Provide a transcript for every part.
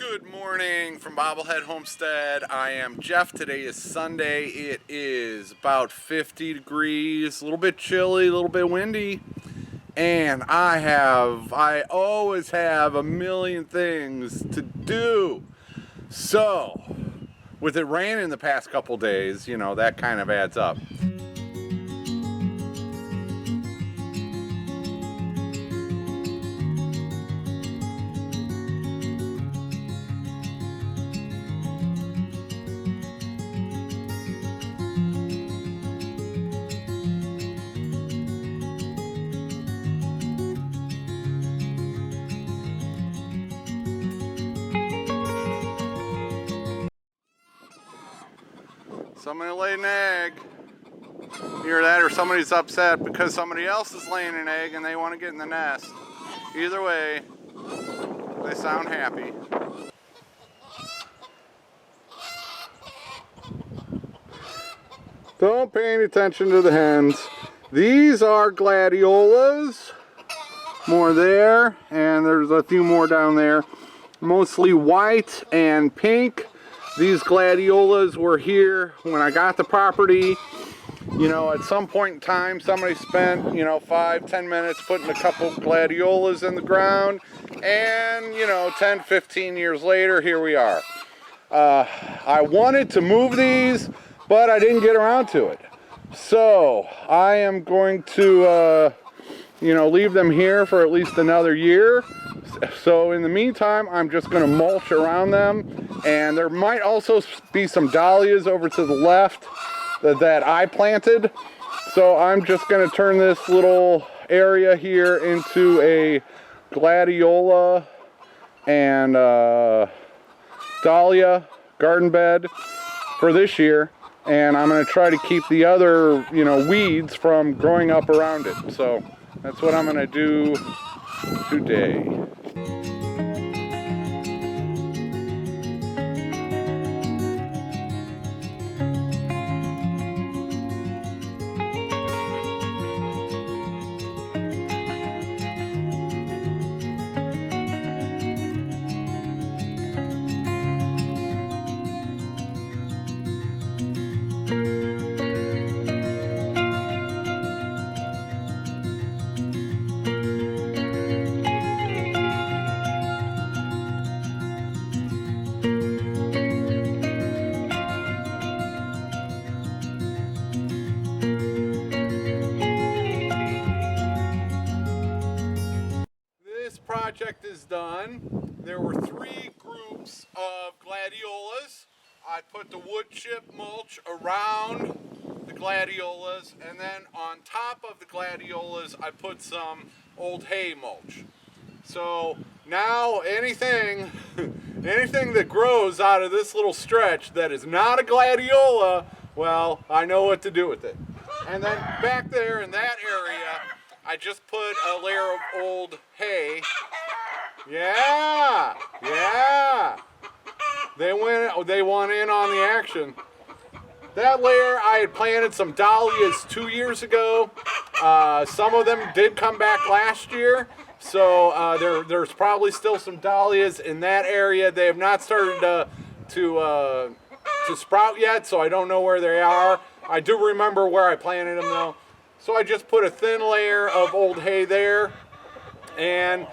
Good morning from Bobblehead Homestead. I am Jeff. Today is Sunday. It is about 50 degrees, a little bit chilly, a little bit windy. And I always have a million things to do. So, with it raining the past couple days, you know, that kind of adds up. Somebody laid an egg. Either that or somebody's upset because somebody else is laying an egg and they want to get in the nest. Either way, they sound happy. Don't pay any attention to the hens. These are gladiolas. More there, and there's a few more down there. Mostly white and pink. These gladiolas were here when I got the property. You know, at some point in time, somebody spent, 5-10 minutes putting a couple gladiolas in the ground. And, 10-15 years later, here we are. I wanted to move these, but I didn't get around to it. So, I am going to, leave them here for at least another year. So in the meantime, I'm just going to mulch around them. And there might also be some dahlias over to the left that I planted. So I'm just going to turn this little area here into a gladiola and dahlia garden bed for this year. And I'm going to try to keep the other, weeds from growing up around it. So that's what I'm going to do today. Project is done. There were 3 groups of gladiolas. I put the wood chip mulch around the gladiolas, and then on top of the gladiolas I put some old hay mulch. So now anything that grows out of this little stretch that is not a gladiola, well, I know what to do with it. And then back there in that area, I just put a layer of old hay. Yeah. They want in on the action. That layer, I had planted some dahlias 2 years ago. Some of them did come back last year. So there's probably still some dahlias in that area. They have not started to sprout yet, so I don't know where they are. I do remember where I planted them though. So I just put a thin layer of old hay there, and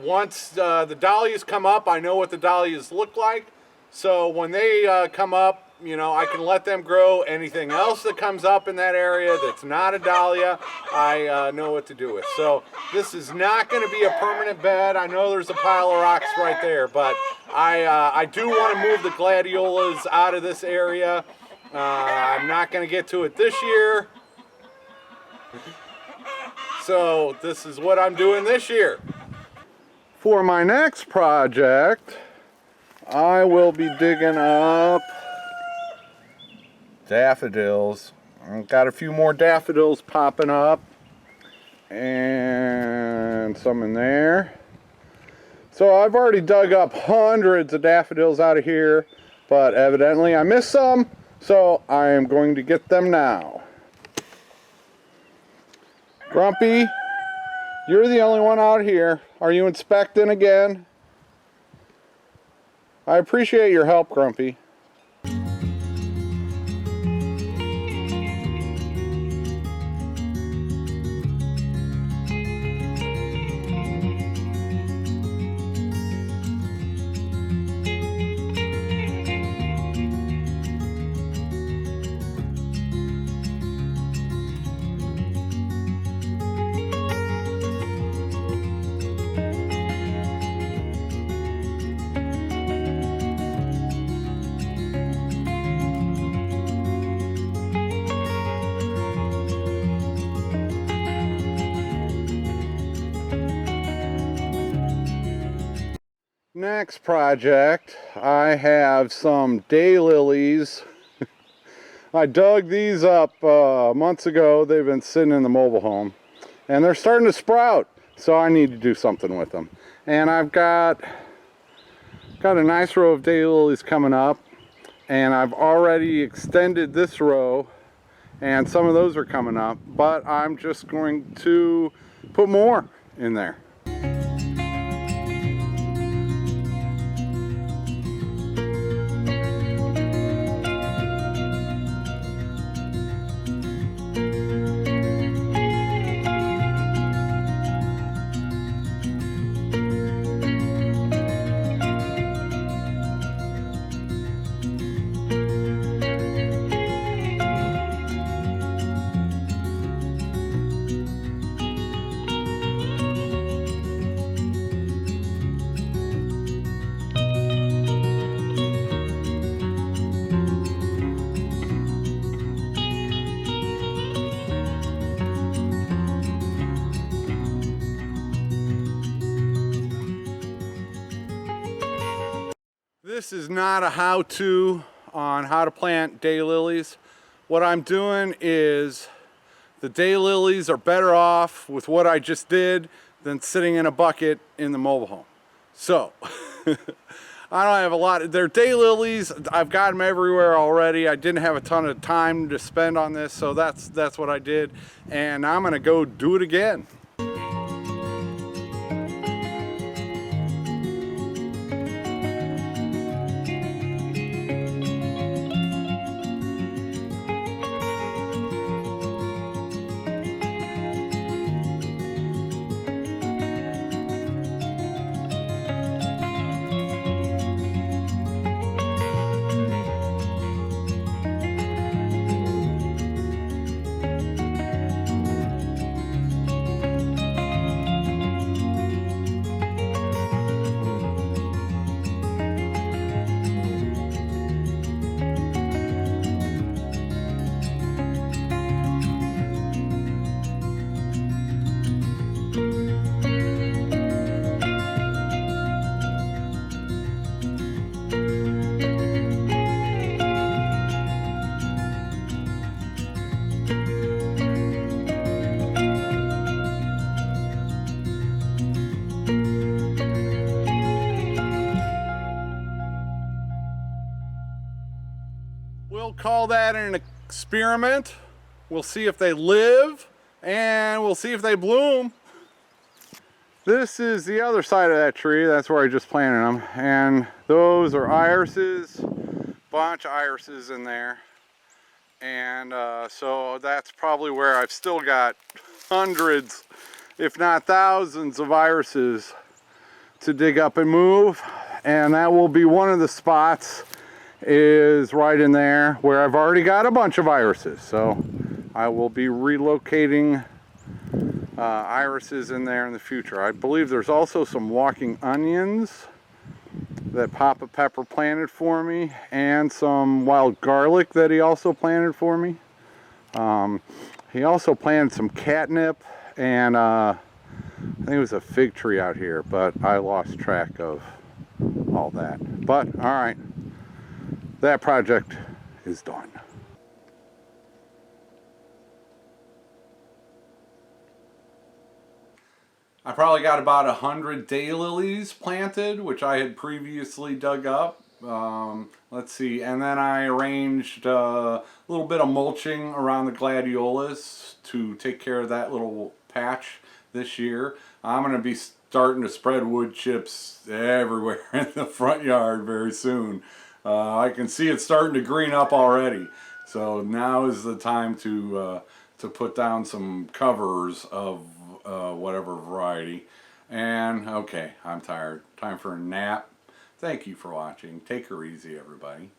once the dahlias come up, I know what the dahlias look like. So when they come up, I can let them grow. Anything else that comes up in that area that's not a dahlia, I know what to do with. So this is not going to be a permanent bed. I know there's a pile of rocks right there, but I do want to move the gladiolas out of this area. I'm not going to get to it this year. So this is what I'm doing this year. For my next project, I will be digging up daffodils. I've got a few more daffodils popping up and some in there. So I've already dug up hundreds of daffodils out of here, but evidently I missed some, so I am going to get them now. Grumpy, you're the only one out here. Are you inspecting again? I appreciate your help, Grumpy. Next project, I have some daylilies. I dug these up months ago. They've been sitting in the mobile home and they're starting to sprout, so I need to do something with them. And I've got a nice row of daylilies coming up, and I've already extended this row and some of those are coming up, but I'm just going to put more in there. This is not a how-to on how to plant daylilies. What I'm doing is the daylilies are better off with what I just did than sitting in a bucket in the mobile home. So, I don't have a lot. They're daylilies. I've got them everywhere already. I didn't have a ton of time to spend on this, so that's what I did. And I'm gonna go do it again. We'll call that an experiment. We'll see if they live and we'll see if they bloom. This is the other side of that tree. That's where I just planted them. And those are irises, bunch of irises in there. And so that's probably where I've still got hundreds, if not thousands of irises to dig up and move. And that will be one of the spots, is right in there where I've already got a bunch of irises. So I will be relocating irises in there in the future. I believe there's also some walking onions that Papa Pepper planted for me, and some wild garlic that he also planted for me. He also planted some catnip, and I think it was a fig tree out here, but I lost track of all that. But all right, that project is done. I probably got about 100 daylilies planted, which I had previously dug up. Let's see, and then I arranged a little bit of mulching around the gladiolas to take care of that little patch this year. I'm going to be starting to spread wood chips everywhere in the front yard very soon. I can see it starting to green up already. So now is the time to put down some covers of whatever variety. And okay, I'm tired. Time for a nap. Thank you for watching. Take her easy, everybody.